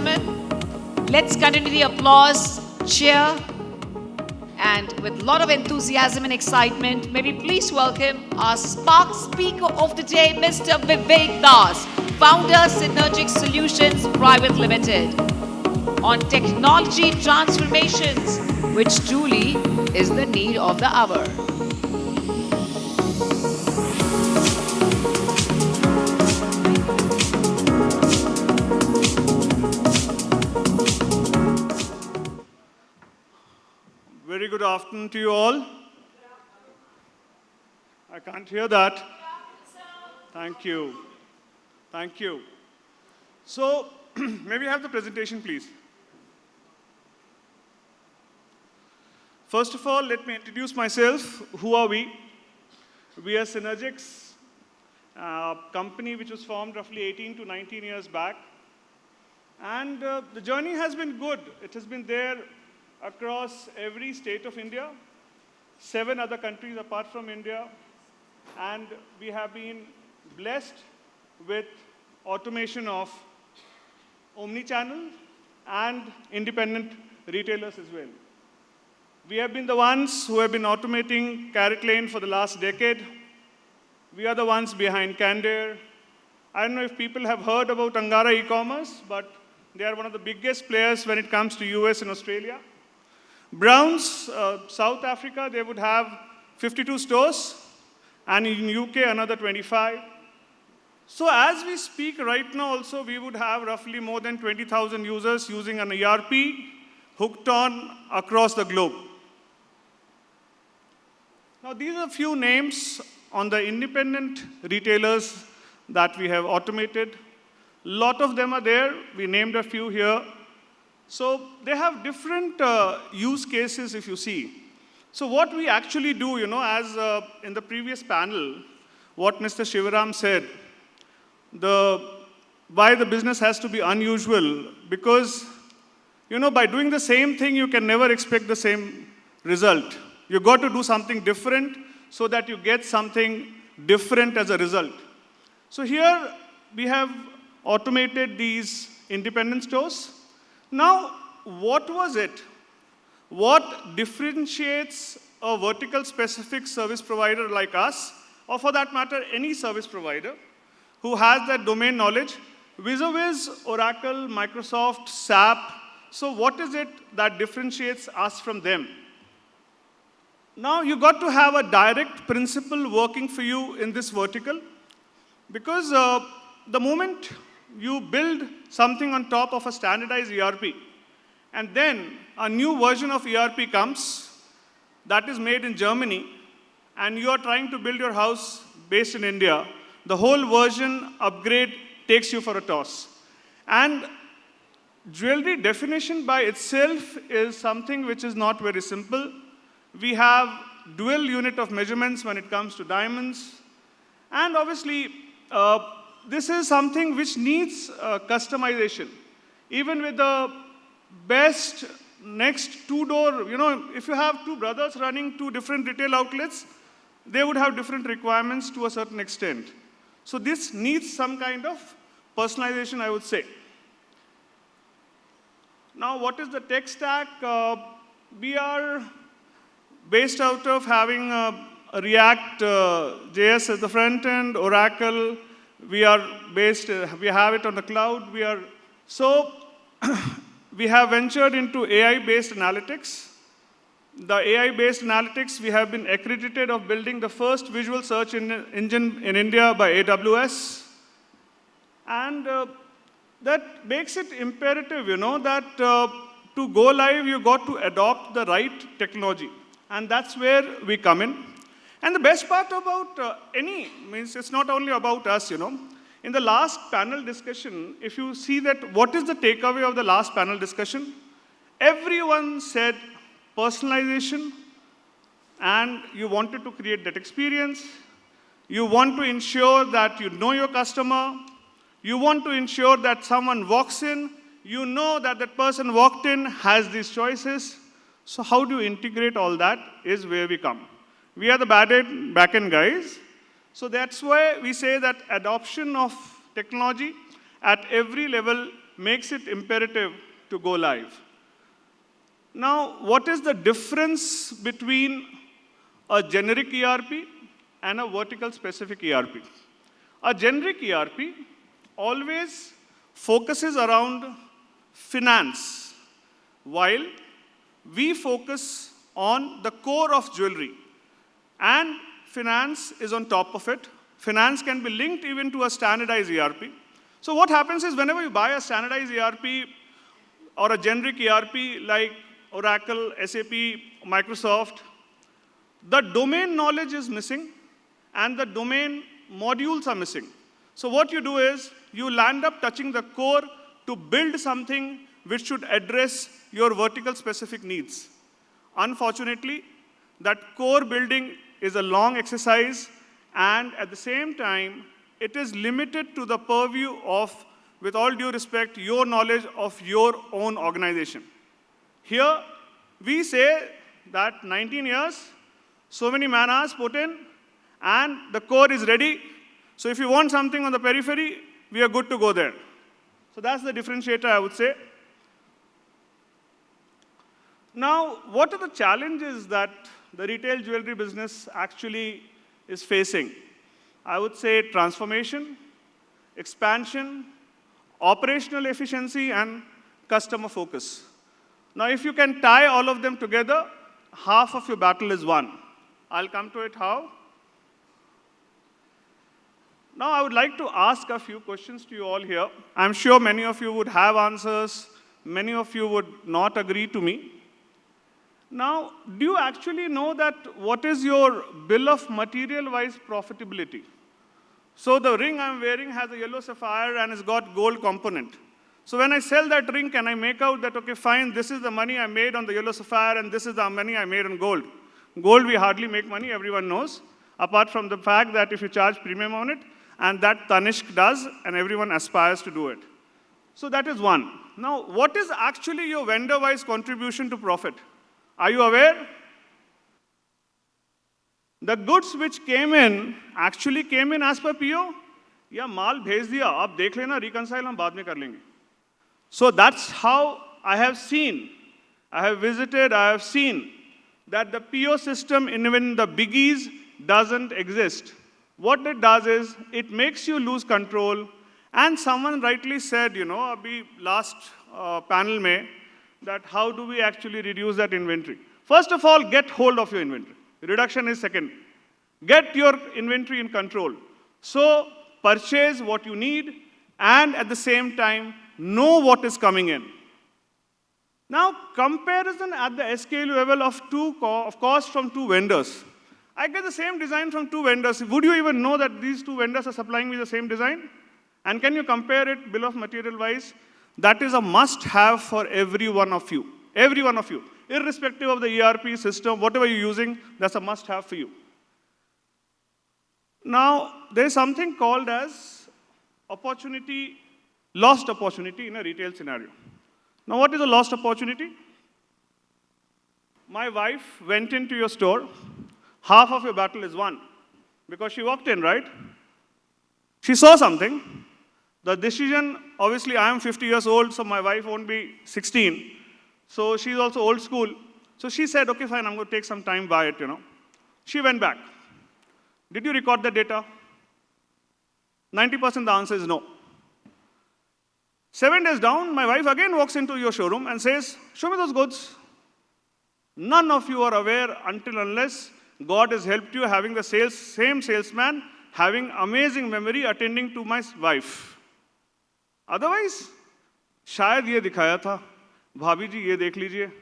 gentlemen, let's continue the applause, cheer, and with a lot of enthusiasm and excitement, may we please welcome our Spark Speaker of the Day, Mr. Vivek Das, founder, Synergic Solutions Private Limited, on technology transformations, which truly is the need of the hour. Very good afternoon to you all. I can't hear that. Thank you. Thank you. So, may we have the presentation, please? First of all, let me introduce myself. Who are we? We are Synergics, a company which was formed roughly 18 to 19 years back. And the journey has been good. It has been there across every state of India, 7 other countries apart from India, and we have been blessed with automation of omni-channel and independent retailers as well. We have been the ones who have been automating Carrot Lane for the last decade. We are the ones behind Candare. I don't know if people have heard about Angara e-commerce, but they are one of the biggest players when it comes to US and Australia. Browns, South Africa, they would have 52 stores, and in UK, another 25. So as we speak right now also, we would have roughly more than 20,000 users using an ERP hooked on across the globe. Now, these are a few names on the independent retailers that we have automated. A lot of them are there. We named a few here. So they have different use cases if you see. So what we actually do, as in the previous panel, what Mr. Shivaram said, why the business has to be unusual, because, by doing the same thing, you can never expect the same result. You've got to do something different so that you get something different as a result. So here we have automated these independent stores. Now, what was it? What differentiates a vertical specific service provider like us, or for that matter, any service provider who has that domain knowledge, vis-a-vis Oracle, Microsoft, SAP? So what is it that differentiates us from them? Now, you got to have a direct principle working for you in this vertical, because the moment you build something on top of a standardized ERP, and then a new version of ERP comes that is made in Germany, and you are trying to build your house based in India, the whole version upgrade takes you for a toss. And jewelry definition by itself is something which is not very simple. We have dual unit of measurements when it comes to diamonds. And obviously, this is something which needs customization. Even with the best next two-door, if you have two brothers running 2 different retail outlets, they would have different requirements to a certain extent. So this needs some kind of personalization, I would say. Now, what is the tech stack? We are based out of having a React JS as the front end, Oracle. We are based, we have it on the cloud. We have ventured into AI-based analytics. The AI-based analytics, we have been accredited of building the first visual search engine in India by AWS. And that makes it imperative, that to go live, you got to adopt the right technology. And that's where we come in. And the best part about means it's not only about us, In the last panel discussion, if you see that what is the takeaway of the last panel discussion, everyone said personalization, and you wanted to create that experience. You want to ensure that you know your customer. You want to ensure that someone walks in, you know that that person walked in, has these choices. So how do you integrate all that is where we come. We are the back-end guys. So that's why we say that adoption of technology at every level makes it imperative to go live. Now, what is the difference between a generic ERP and a vertical specific ERP? A generic ERP always focuses around finance, while we focus on the core of jewelry. And finance is on top of it. Finance can be linked even to a standardized ERP. So what happens is whenever you buy a standardized ERP or a generic ERP like Oracle, SAP, Microsoft, the domain knowledge is missing and the domain modules are missing. So what you do is you land up touching the core to build something which should address your vertical specific needs. Unfortunately, that core building is a long exercise, and at the same time, it is limited to the purview of, with all due respect, your knowledge of your own organization. Here, we say that 19 years, so many man hours put in, and the core is ready. So if you want something on the periphery, we are good to go there. So that's the differentiator, I would say. Now, what are the challenges that the retail jewelry business actually is facing? I would say transformation, expansion, operational efficiency, and customer focus. Now, if you can tie all of them together, half of your battle is won. I'll come to it how. Now, I would like to ask a few questions to you all here. I'm sure many of you would have answers. Many of you would not agree to me. Now, do you actually know that what is your bill of material-wise profitability? So the ring I'm wearing has a yellow sapphire and it's got gold component. So when I sell that ring, can I make out that, okay, fine, this is the money I made on the yellow sapphire and this is the money I made on gold? Gold, we hardly make money, everyone knows, apart from the fact that if you charge premium on it, and that Tanishq does, and everyone aspires to do it. So that is one. Now, what is actually your vendor-wise contribution to profit? Are you aware? The goods which came in actually came in as per PO? या माल भेज दिया, आप देख लेना, reconcile हम बाद में कर लेंगे. So that's how I have seen, I have visited, I have seen that the PO system, even the biggies, doesn't exist. What it does is, it makes you lose control. And someone rightly said, abhi last panel mein, that how do we actually reduce that inventory? First of all, get hold of your inventory. Reduction is second. Get your inventory in control. So, purchase what you need, and at the same time, know what is coming in. Now, comparison at the SKU level of cost from two vendors. I get the same design from two vendors. Would you even know that these two vendors are supplying me the same design? And can you compare it bill of material wise? That is a must-have for every one of you. Every one of you. Irrespective of the ERP system, whatever you're using, that's a must-have for you. Now, there is something called as lost opportunity in a retail scenario. Now, what is a lost opportunity? My wife went into your store. Half of your battle is won. Because she walked in, right? She saw something. The decision, obviously, I am 50 years old, so my wife won't be 16. So she's also old school. So she said, okay, fine, I'm going to take some time, buy it, She went back. Did you record the data? 90% the answer is no. 7 days down, my wife again walks into your showroom and says, show me those goods. None of you are aware until unless God has helped you having the same salesman, having amazing memory, attending to my wife. Otherwise, शायद ये दिखाया था, भाभी जी ये देख लीजिए.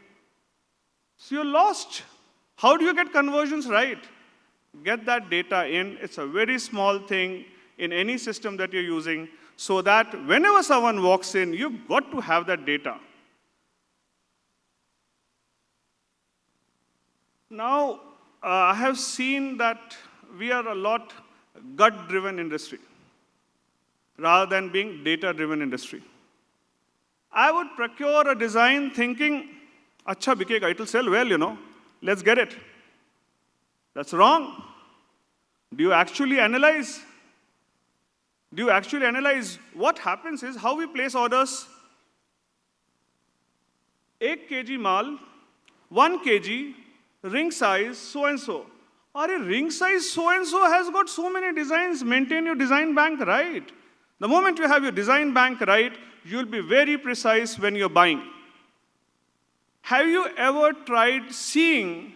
So you're lost. How do you get conversions right? Get that data in. It's a very small thing in any system that you're using, so that whenever someone walks in, you've got to have that data. Now, I have seen that we are a lot gut-driven industry rather than being data-driven industry. I would procure a design thinking, acha bikega, it will sell well, let's get it. That's wrong. Do you actually analyze? What happens is how we place orders 1 kg mal, 1 kg, ring size so and so. Or a ring size so and so has got so many designs. Maintain your design bank right. The moment you have your design bank right, you'll be very precise when you're buying. Have you ever tried seeing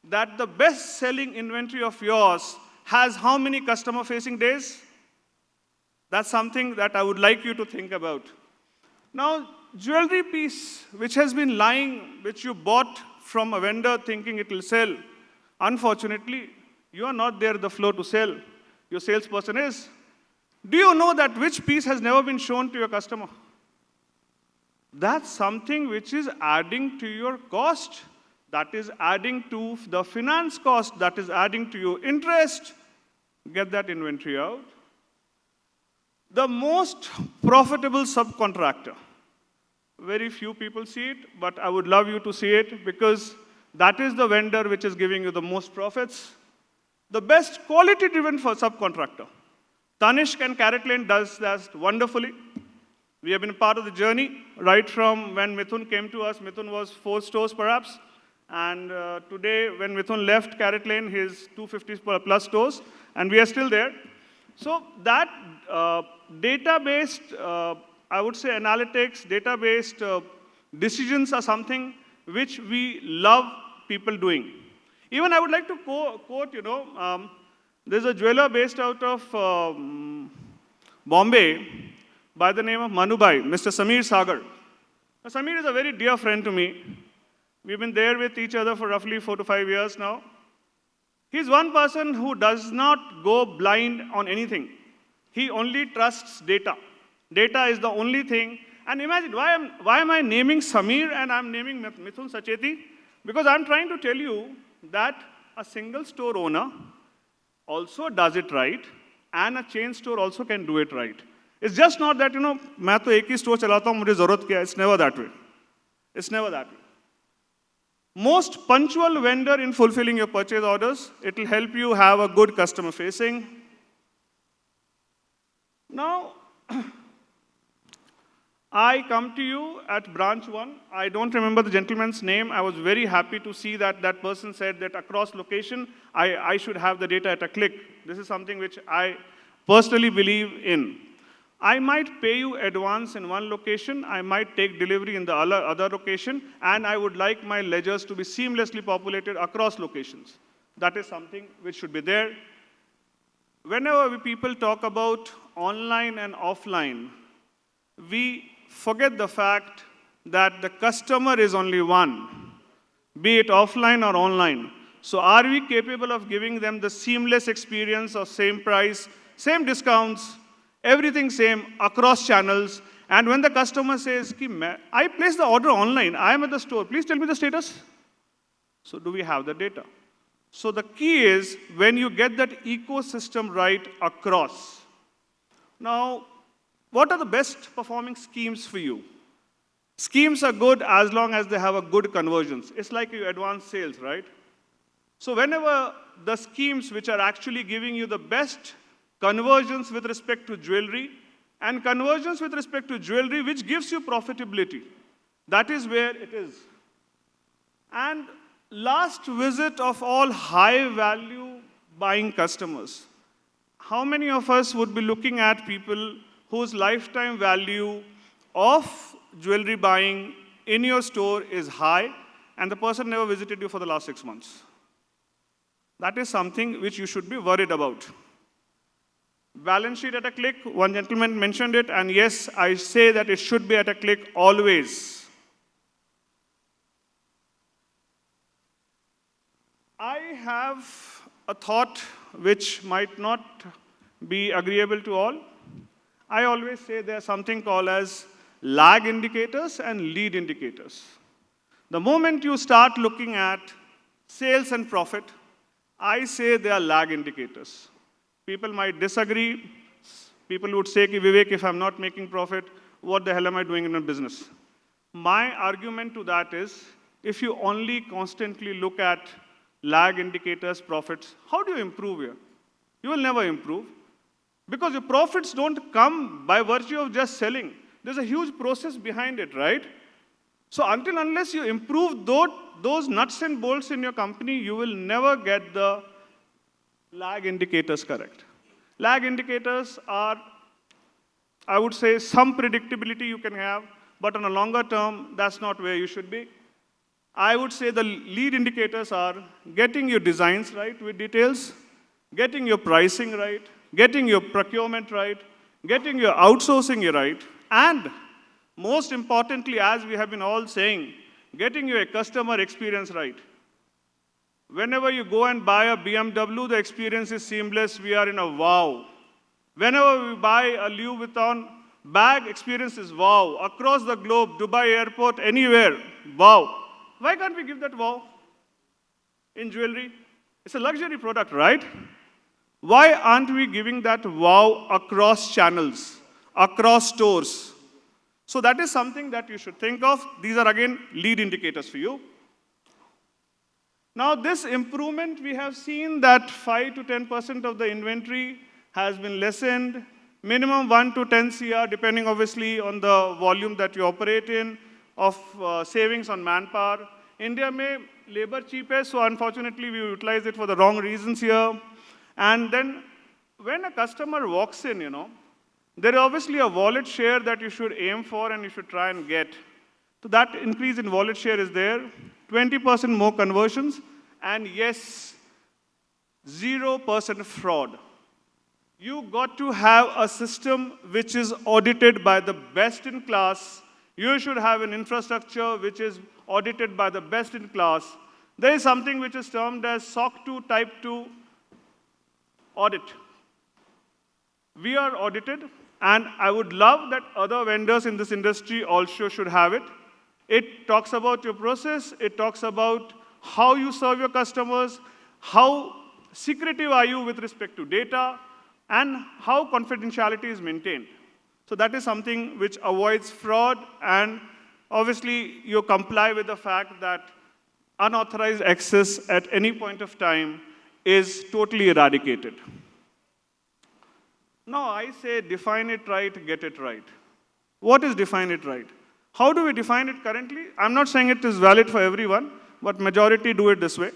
that the best selling inventory of yours has how many customer facing days? That's something that I would like you to think about. Now, jewelry piece which has been lying, which you bought from a vendor thinking it will sell, unfortunately, you are not there at the floor to sell. Your salesperson is. Do you know that which piece has never been shown to your customer? That's something which is adding to your cost. That is adding to the finance cost. That is adding to your interest. Get that inventory out. The most profitable subcontractor. Very few people see it, but I would love you to see it because that is the vendor which is giving you the most profits. The best quality-driven for subcontractor. Tanishq and CaratLane does that wonderfully. We have been part of the journey right from when Mithun came to us. Mithun was 4 stores perhaps. And today, when Mithun left CaratLane, he's 250 plus stores. And we are still there. So that data-based, I would say analytics, data-based decisions are something which we love people doing. Even I would like to quote, there's a jeweler based out of Bombay by the name of Manubai, Mr. Samir Sagar. Now, Samir is a very dear friend to me. We've been there with each other for roughly 4 to 5 years now. He's one person who does not go blind on anything. He only trusts data. Data is the only thing. And imagine, why am I naming Samir and I'm naming Mithun Sacheti? Because I'm trying to tell you that a single store owner also does it right, and a chain store also can do it right. It's just not that, मैं तो एक ही store चलाता हूँ, मुझे ज़रूरत क्या है. It's never that way. It's never that way. Most punctual vendor in fulfilling your purchase orders. It will help you have a good customer facing. Now, I come to you at branch 1. I don't remember the gentleman's name. I was very happy to see that that person said that across location, I should have the data at a click. This is something which I personally believe in. I might pay you advance in one location, I might take delivery in the other location, and I would like my ledgers to be seamlessly populated across locations. That is something which should be there. Whenever people talk about online and offline, we forget the fact that the customer is only one, be it offline or online. So are we capable of giving them the seamless experience of same price, same discounts, everything same across channels? And when the customer says, I placed the order online, I am at the store, please tell me the status. So do we have the data? So the key is when you get that ecosystem right across. Now, what are the best performing schemes for you? Schemes are good as long as they have a good conversions. It's like your advanced sales, right? So whenever the schemes which are actually giving you the best conversions with respect to jewelry and conversions with respect to jewelry which gives you profitability, that is where it is. And last visit of all high value buying customers. How many of us would be looking at people whose lifetime value of jewelry buying in your store is high and the person never visited you for the last 6 months? That is something which you should be worried about. Balance sheet at a click, one gentleman mentioned it, and yes, I say that it should be at a click always. I have a thought which might not be agreeable to all. I always say there's something called as lag indicators and lead indicators. The moment you start looking at sales and profit, I say they are lag indicators. People might disagree. People would say, Vivek, if I'm not making profit, what the hell am I doing in a business? My argument to that is, if you only constantly look at lag indicators, profits, how do you improve here? You will never improve. Because your profits don't come by virtue of just selling. There's a huge process behind it, right? So until unless you improve those nuts and bolts in your company, you will never get the lag indicators correct. Lag indicators are, I would say, some predictability you can have, but on a longer term, that's not where you should be. I would say the lead indicators are getting your designs right with details, getting your pricing right, getting your procurement right, getting your outsourcing right, and most importantly, as we have been all saying, getting your customer experience right. Whenever you go and buy a BMW, the experience is seamless. We are in a wow. Whenever we buy a Louis Vuitton bag, experience is wow. Across the globe, Dubai airport, anywhere, wow. Why can't we give that wow in jewelry? It's a luxury product, right? Why aren't we giving that wow across channels, across stores? So that is something that you should think of. These are again lead indicators for you. Now this improvement, we have seen that 5 to 10% of the inventory has been lessened, minimum 1 to 10 CR, depending obviously on the volume that you operate in, of savings on manpower. India may labor cheap hai, so unfortunately we utilize it for the wrong reasons here. And then when a customer walks in, there is obviously a wallet share that you should aim for and you should try and get. So that increase in wallet share is there, 20% more conversions, and yes, 0% fraud. You got to have a system which is audited by the best in class. You should have an infrastructure which is audited by the best in class. There is something which is termed as SOC 2 Type 2 audit. We are audited, and I would love that other vendors in this industry also should have it. It talks about your process, it talks about how you serve your customers, how secretive are you with respect to data, and how confidentiality is maintained. So that is something which avoids fraud, and obviously you comply with the fact that unauthorized access at any point of time is totally eradicated. Now I say define it right, get it right. What is define it right? How do we define it currently? I'm not saying it is valid for everyone, but majority do it this way.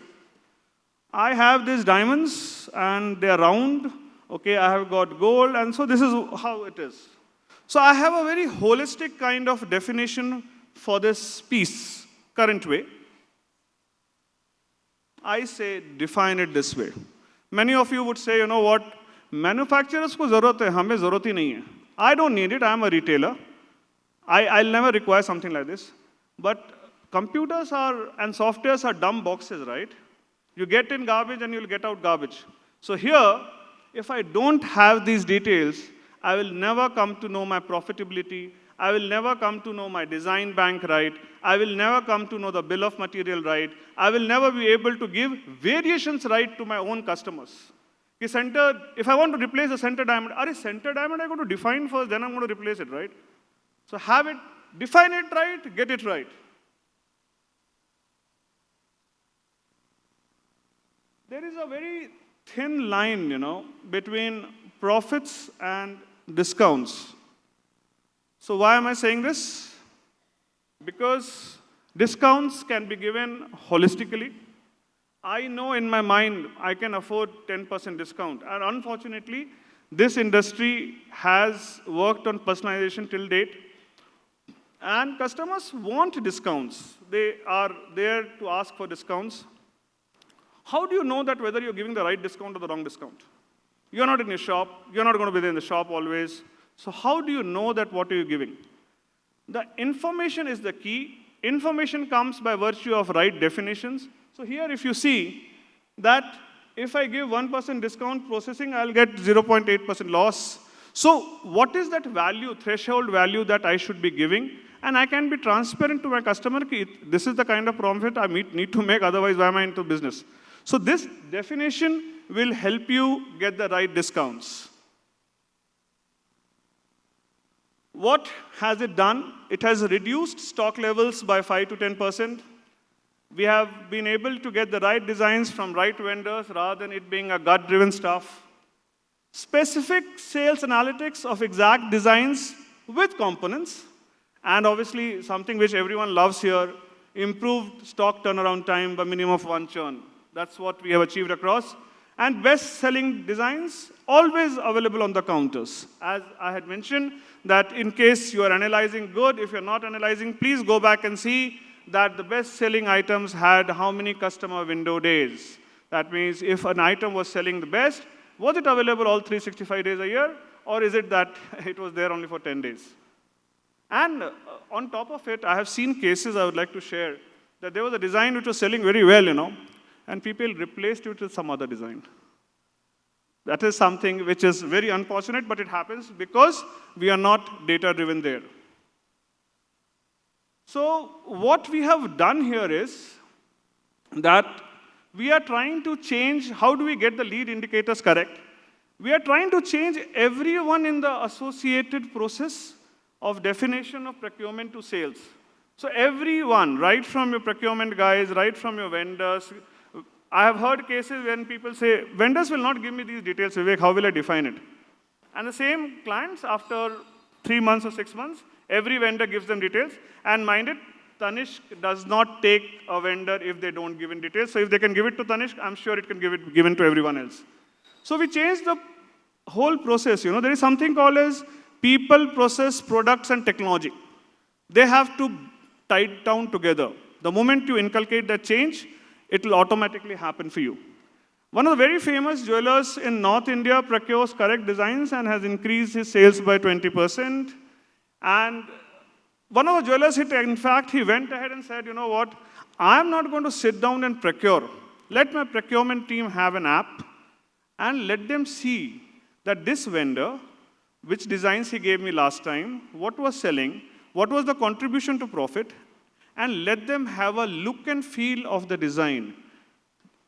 I have these diamonds and they're round. Okay, I have got gold, and so this is how it is. So I have a very holistic kind of definition for this piece, current way. I say define it this way. Many of you would say, you know what, manufacturers ko zarurat hai, hame zarurat hi nahi hai. I don't need it, I am a retailer. I'll never require something like this. But computers and softwares are dumb boxes, right? You get in garbage and you'll get out garbage. So here, if I don't have these details, I will never come to know my profitability. I will never come to know my design bank right. I will never come to know the bill of material right. I will never be able to give variations right to my own customers. If I want to replace a center diamond, center diamond I'm going to define first, then I'm going to replace it, right? So have it, define it right, get it right. There is a very thin line, between profits and discounts. So why am I saying this? Because discounts can be given holistically. I know in my mind I can afford 10% discount. And unfortunately, this industry has worked on personalization till date. And customers want discounts. They are there to ask for discounts. How do you know that whether you're giving the right discount or the wrong discount? You're not in your shop. You're not going to be there in the shop always. So how do you know that what are you giving? The information is the key. Information comes by virtue of right definitions. So here if you see that if I give 1% discount processing, I'll get 0.8% loss. So what is that value, threshold value that I should be giving? And I can be transparent to my customer, this is the kind of profit I need to make, otherwise why am I into business? So this definition will help you get the right discounts. What has it done? It has reduced stock levels by 5 to 10%. We have been able to get the right designs from right vendors rather than it being a gut-driven stuff. Specific sales analytics of exact designs with components. And obviously, something which everyone loves here, improved stock turnaround time by minimum of 1 churn. That's what we have achieved across. And best-selling designs, always available on the counters. As I had mentioned, that in case you are analyzing good, if you're not analyzing, please go back and see that the best-selling items had how many customer window days. That means if an item was selling the best, was it available all 365 days a year, or is it that it was there only for 10 days? And on top of it, I have seen cases I would like to share, that there was a design which was selling very well, and people replaced it with some other design. That is something which is very unfortunate, but it happens because we are not data-driven there. So what we have done here is that we are trying to change how do we get the lead indicators correct. We are trying to change everyone in the associated process of definition of procurement to sales. So everyone, right from your procurement guys, right from your vendors. I have heard cases when people say, vendors will not give me these details, Vivek, how will I define it? And the same clients, after 3 months or 6 months, every vendor gives them details. And mind it, Tanishq does not take a vendor if they don't give in details. So if they can give it to Tanishq, I'm sure it can given to everyone else. So we changed the whole process. There is something called as people, process, products, and technology. They have to tie down together. The moment you inculcate that change, it will automatically happen for you. One of the very famous jewelers in North India procures correct designs and has increased his sales by 20%. And one of the jewelers, in fact, he went ahead and said, you know what, I'm not going to sit down and procure. Let my procurement team have an app and let them see that this vendor, which designs he gave me last time, what was selling, what was the contribution to profit, and let them have a look and feel of the design.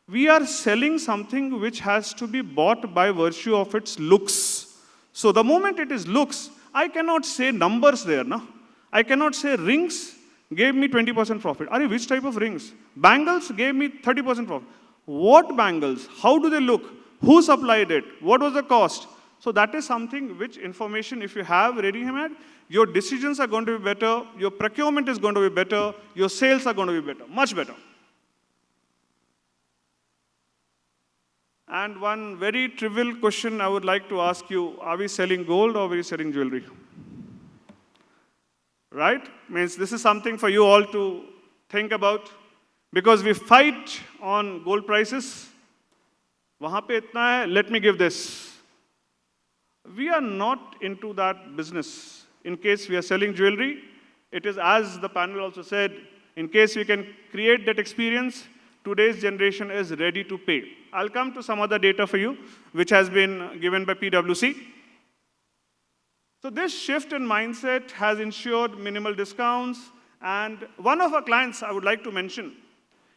We are selling something which has to be bought by virtue of its looks. So the moment it is looks, I cannot say numbers there. No? I cannot say rings gave me 20% profit. Are which type of rings? Bangles gave me 30% profit. What bangles? How do they look? Who supplied it? What was the cost? So that is something which information, if you have ready, Hamad, your decisions are going to be better, your procurement is going to be better, your sales are going to be better, much better. And one very trivial question I would like to ask you, are we selling gold or are we selling jewelry? Right? Means this is something for you all to think about, because we fight on gold prices. Wahan pe itna hai, let me give this. We are not into that business. In case we are selling jewelry, it is, as the panel also said, in case we can create that experience, today's generation is ready to pay. I'll come to some other data for you, which has been given by PwC. So this shift in mindset has ensured minimal discounts. And one of our clients I would like to mention,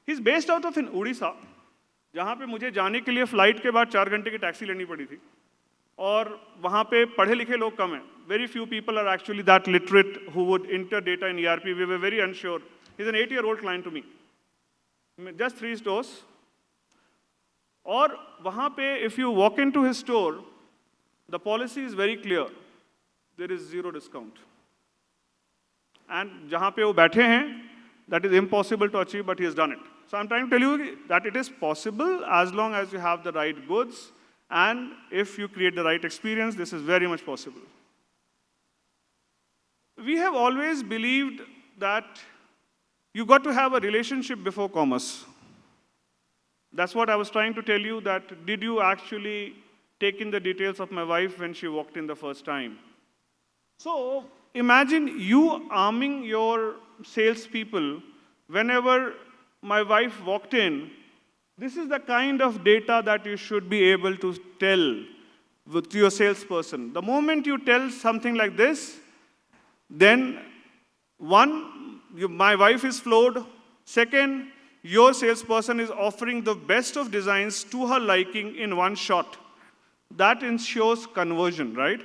he's based out of in Odisha, जहाँ पे मुझे जाने के लिए flight के बाद 4 घंटे की टैक्सी लेनी पड़ी थी. और वहाँ पे पढ़े लिखे लोग कम हैं. Very few people are actually that literate who would enter data in ERP. We were very unsure. He's an 8-year-old client to me. Just 3 stores. और वहाँ पे if you walk into his store, the policy is very clear. There is 0 discount. And जहाँ पे वो बैठे हैं, that is impossible to achieve, but he has done it. So I'm trying to tell you that it is possible as long as you have the right goods, and if you create the right experience, this is very much possible. We have always believed that you got to have a relationship before commerce. That's what I was trying to tell you, that did you actually take in the details of my wife when she walked in the first time? So imagine you arming your salespeople whenever my wife walked in. This is the kind of data that you should be able to tell to your salesperson. The moment you tell something like this, then one, my wife is floored. Second, your salesperson is offering the best of designs to her liking in one shot. That ensures conversion, right?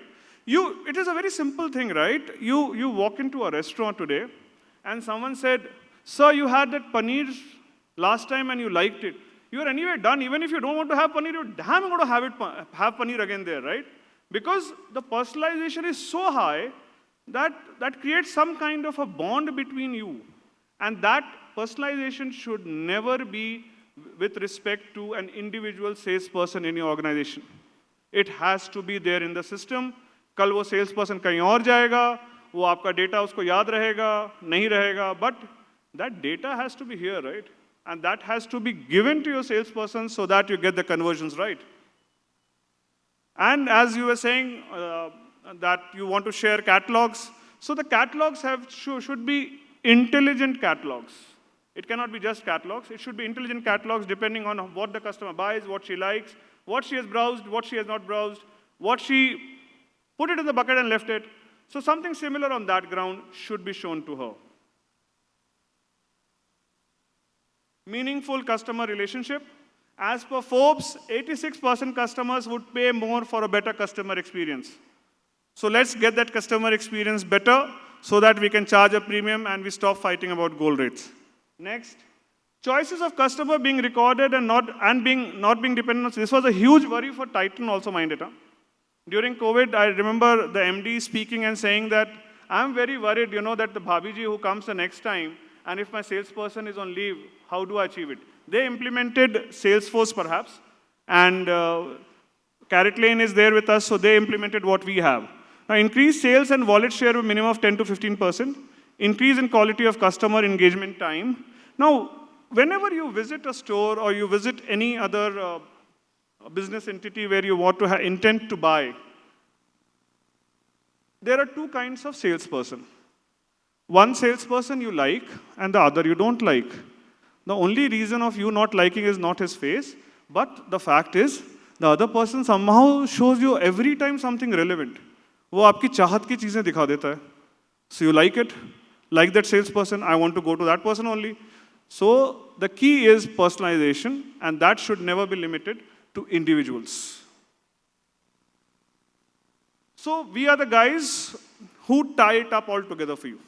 It is a very simple thing, right? You walk into a restaurant today and someone said, sir, you had that paneer last time and you liked it. You are anyway done. Even if you don't want to have paneer, you're damn going to have paneer again there, right? Because the personalization is so high that creates some kind of a bond between you. And that personalization should never be with respect to an individual salesperson in your organization. It has to be there in the system. कल वो salesperson कहीं और जाएगा, वो आपका data उसको याद रहेगा, नहीं रहेगा, but that data has to be here, right? And that has to be given to your salesperson so that you get the conversions right. And as you were saying, that you want to share catalogs. So the catalogs should be intelligent catalogs. It cannot be just catalogs. It should be intelligent catalogs depending on what the customer buys, what she likes, what she has browsed, what she has not browsed, what she put it in the bucket and left it. So something similar on that ground should be shown to her. Meaningful customer relationship. As per Forbes, 86% customers would pay more for a better customer experience. So let's get that customer experience better so that we can charge a premium and we stop fighting about goal rates. Next, choices of customer being recorded and not being dependent on. This was a huge worry for Titan also, mind it. Huh? During COVID, I remember the MD speaking and saying that I'm very worried, that the Bhabiji who comes the next time, and if my salesperson is on leave, how do I achieve it? They implemented Salesforce perhaps, and Carrot Lane is there with us, so they implemented what we have. Now, increase sales and wallet share with minimum of 10 to 15%. Increase in quality of customer engagement time. Now, whenever you visit a store or you visit any other business entity where you want to have intent to buy, there are two kinds of salesperson. One salesperson you like and the other you don't like. The only reason of you not liking is not his face, but the fact is the other person somehow shows you every time something relevant. वो आपकी चाहत की चीजें दिखा देता है. So you like it, like that salesperson, I want to go to that person only. So the key is personalization, and that should never be limited to individuals. So we are the guys who tie it up all together for you.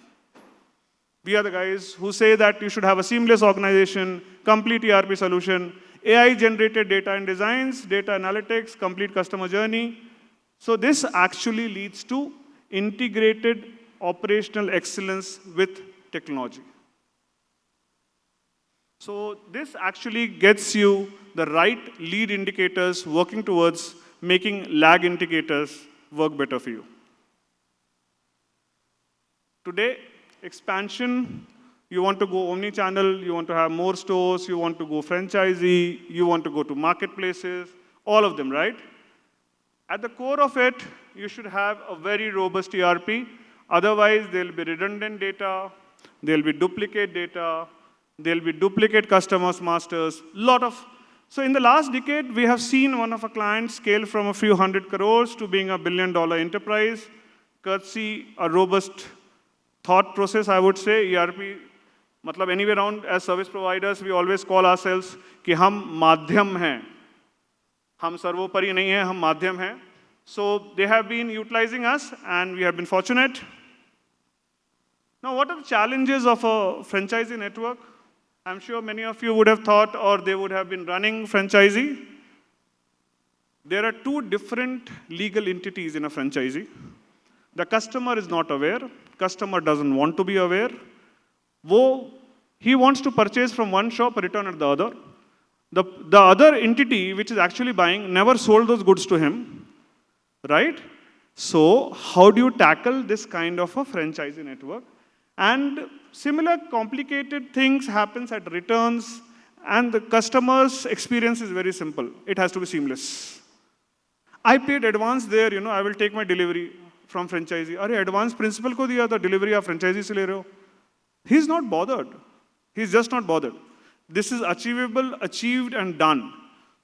We are the guys who say that you should have a seamless organization, complete ERP solution, AI-generated data and designs, data analytics, complete customer journey. So this actually leads to integrated operational excellence with technology. So this actually gets you the right lead indicators working towards making lag indicators work better for you. Today, expansion, you want to go omni-channel, you want to have more stores, you want to go franchisee, you want to go to marketplaces, all of them, right? At the core of it, you should have a very robust ERP. Otherwise, there'll be redundant data, there'll be duplicate data, there'll be duplicate customers, masters, So in the last decade, we have seen one of our clients scale from a few hundred crores to being $1 billion enterprise, courtesy a robust thought process, I would say. ERP, matlab anyway around as service providers, we always call ourselves कि हम माध्यम हैं. हम सर्वोपरि नहीं हैं, हम माध्यम हैं. So they have been utilizing us, and we have been fortunate. Now, what are the challenges of a franchisee network? I'm sure many of you would have thought, or they would have been running franchisee. There are two different legal entities in a franchisee. The customer is not aware. Customer doesn't want to be aware. He wants to purchase from one shop, return at the other. The other entity, which is actually buying, never sold those goods to him, right? So how do you tackle this kind of a franchisee network? And similar complicated things happens at returns, and the customer's experience is very simple. It has to be seamless. I paid advance there, I will take my delivery from franchisee. अरे advance principal को दिया था, delivery आप franchisee से ले रहे हो. He's not bothered. He's just not bothered. This is achievable, achieved, and done.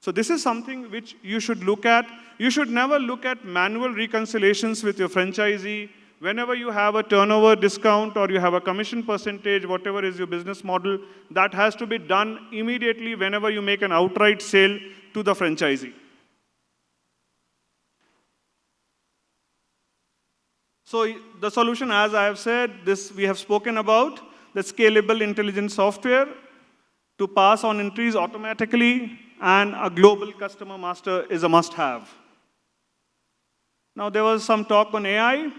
So this is something which you should look at. You should never look at manual reconciliations with your franchisee. Whenever you have a turnover discount or you have a commission percentage, whatever is your business model, that has to be done immediately whenever you make an outright sale to the franchisee. So the solution, as I have said, this we have spoken about, the scalable intelligent software to pass on entries automatically, and a global customer master is a must-have. Now, there was some talk on AI.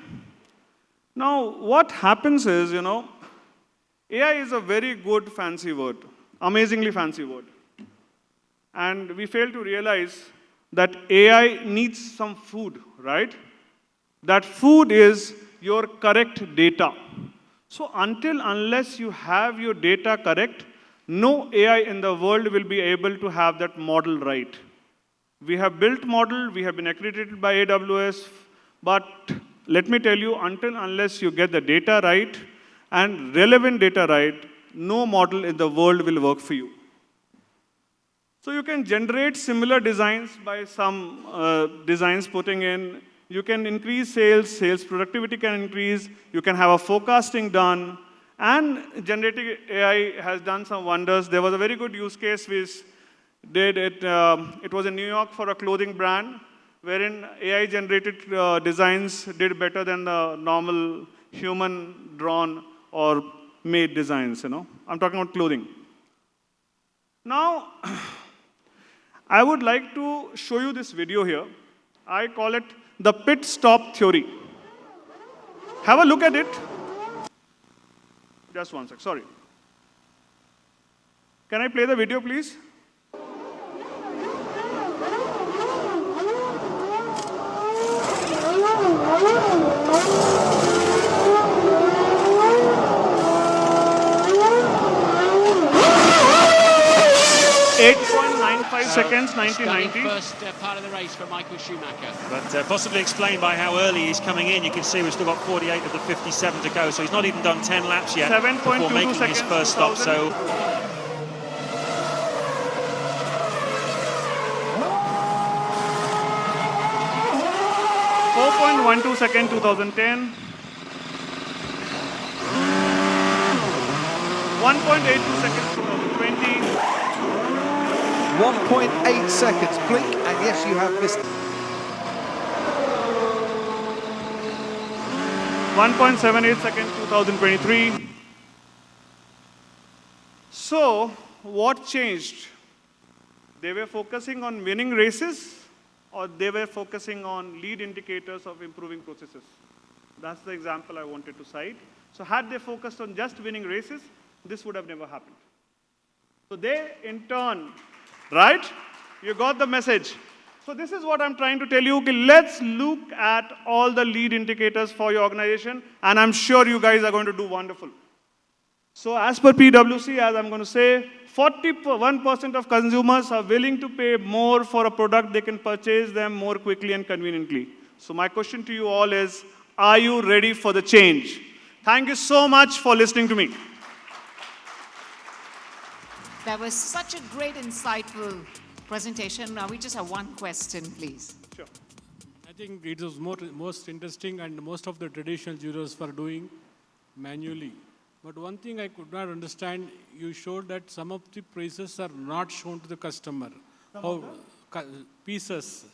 Now, what happens is, AI is a very good fancy word, amazingly fancy word. And we fail to realize that AI needs some food, right? That food is your correct data. So unless you have your data correct, no AI in the world will be able to have that model right. We have built model, we have been accredited by AWS, but let me tell you, unless you get the data right and relevant data right, no model in the world will work for you. So you can generate similar designs by some designs putting in. You can increase sales productivity can increase, you can have a forecasting done, and generative AI has done some wonders. There was a very good use case which did it. It was in New York for a clothing brand, wherein AI-generated designs did better than the normal human-drawn or made designs. I'm talking about clothing. Now, I would like to show you this video here. I call it the pit stop theory. Have a look at it. Just one sec, sorry. Can I play the video, please? 8.95 seconds, 1990. First part of the race for Michael Schumacher. But possibly explained by how early he's coming in. You can see we've still got 48 of the 57 to go, so he's not even done 10 laps yet 7.22 before making seconds, his first stop. 2000. So 4.12 second, 2010. 1.82 seconds, 2020. 1.8 seconds, blink, and yes, you have missed. 1.78 seconds, 2023. So, what changed? They were focusing on winning races, or they were focusing on lead indicators of improving processes. That's the example I wanted to cite. So had they focused on just winning races, this would have never happened. So they, in turn, right? You got the message. So this is what I'm trying to tell you. Okay, let's look at all the lead indicators for your organization, and I'm sure you guys are going to do wonderful. So as per PwC, as I'm going to say, 41% of consumers are willing to pay more for a product they can purchase them more quickly and conveniently. So my question to you all is, are you ready for the change? Thank you so much for listening to me. That was such a great, insightful presentation. Now we just have one question, please. Sure. I think it was most interesting, and most of the traditional jurors were doing manually. But one thing I could not understand, you showed that some of the prices are not shown to the customer. Pieces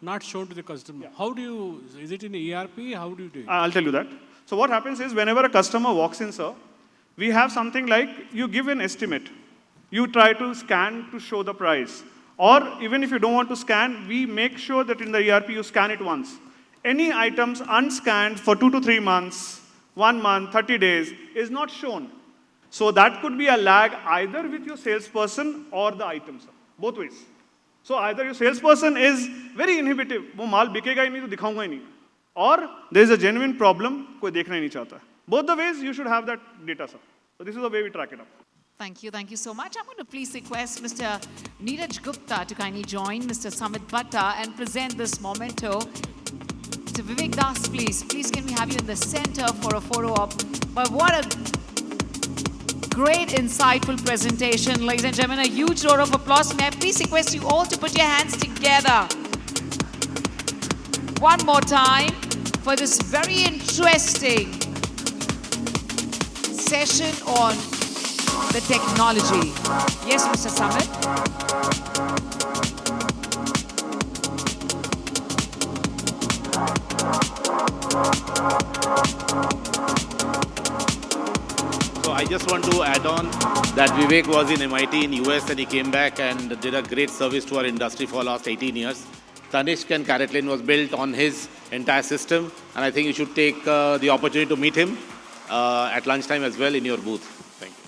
not shown to the customer. Yeah. How do you, is it in ERP? How do you do it? I'll tell you that. So what happens is, whenever a customer walks in, sir, we have something like, you give an estimate. You try to scan to show the price. Or even if you don't want to scan, we make sure that in the ERP you scan it once. Any items unscanned for 2 to 3 months, 1 month, 30 days is not shown. So that could be a lag either with your salesperson or the items, both ways. So either your salesperson is very inhibitive, वो माल बिकेगा ही नहीं तो दिखाऊंगा ही नहीं, or there is a genuine problem, कोई देखना ही नहीं चाहता. Both the ways you should have that data, sir. So this is the way we track it up. Thank you so much. I'm going to please request Mr. Neeraj Gupta to kindly join Mr. Samit Bhatta and present this memento. To Vivek Das, please. Please can we have you in the center for a photo op. But what a great, insightful presentation. Ladies and gentlemen, a huge round of applause. May I please request you all to put your hands together one more time for this very interesting session on the technology. Yes, Mr. Samit? So I just want to add on that Vivek was in MIT in US and he came back and did a great service to our industry for the last 18 years. Tanishq and Carrot Lane was built on his entire system, and I think you should take the opportunity to meet him at lunchtime as well in your booth. Thank you.